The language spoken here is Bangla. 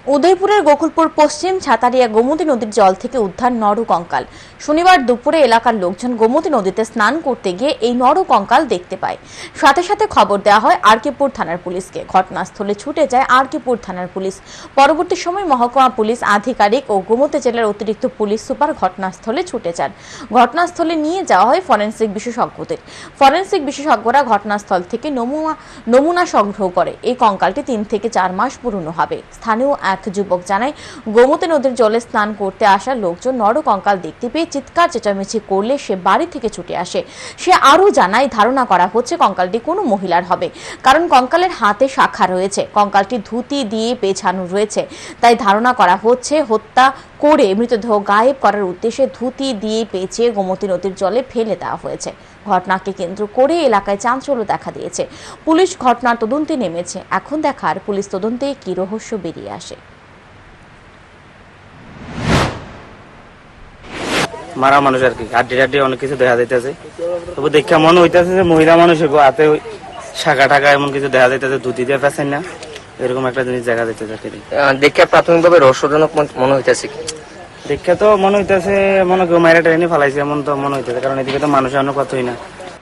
উদয়পুরের গোকুলপুর পশ্চিম ছাতারিয়া গোমতী নদীর জল থেকে উদ্ধার নরকঙ্কাল। শনিবার দুপুরে এলাকার লোকজন গোমতী নদীতে স্নান করতে গিয়ে এই নরকঙ্কাল দেখতে পায়। সাথে সাথে খবর দেওয়া হয় আরকিপুর থানার পুলিশকে। ঘটনাস্থলে ছুটে যায় আরকিপুর থানার পুলিশ। পরবর্তী সময় মহকুমা পুলিশ আধিকারিক ও গোমতী জেলার অতিরিক্ত পুলিশ সুপার ঘটনাস্থলে ছুটে যান। ঘটনাস্থলে নিয়ে যাওয়া হয় ফরেনসিক বিশেষজ্ঞদের। ফরেনসিক বিশেষজ্ঞরা ঘটনাস্থল থেকে নমুনা সংগ্রহ করে। এই কঙ্কালটি 3 থেকে 4 মাস পুরনো হবে। স্থানীয় এক যুবক জানায়, গোমতী নদীর জলে স্নান করতে আসা লোকজন নরকঙ্কাল দেখতে পেয়ে চিৎকার চেঁচামেচি করলে সে বাড়ি থেকে ছুটে আসে। সে আরও জানায়, ধারণা করা হচ্ছে কঙ্কালটি কোনো মহিলার হবে, কারণ কঙ্কালের হাতে শাখা রয়েছে। কঙ্কালটি ধুতি দিয়ে পেছানো রয়েছে, তাই ধারণা করা হচ্ছে হত্যা করে মৃতদেহ গায়েব করার উদ্দেশ্যে ধুতি দিয়ে পেঁচিয়ে গোমতী নদীর জলে ফেলে দেওয়া হয়েছে। ঘটনাকে কেন্দ্র করে এলাকায় চাঞ্চল্য দেখা দিয়েছে। পুলিশ ঘটনার তদন্তে নেমেছে। এখন দেখার পুলিশ তদন্তে কি রহস্য বেরিয়ে আসে। মারা মানুষ আর কি, হাড্ডি অনেক কিছু দেখা যাইতেছে। তবে দেখা মনে হইতেছে যে মহিলা মানুষের হাতে শাখা টাকা এমন কিছু দেখা যাইতেছে, ধুতি দিয়ে পেছেন না, এরকম একটা জিনিস দেখা যাইতেছে। দেখে প্রাথমিকভাবে রহস্যজনক মনে হইতেছে। দেখে তো মনে হইতেছে মনে কেউ মায়েরা ট্রেনে ফেলাইছে, এমন তো মনে হইতেছে, কারণ এদিকে তো মানুষ এমন কতই না।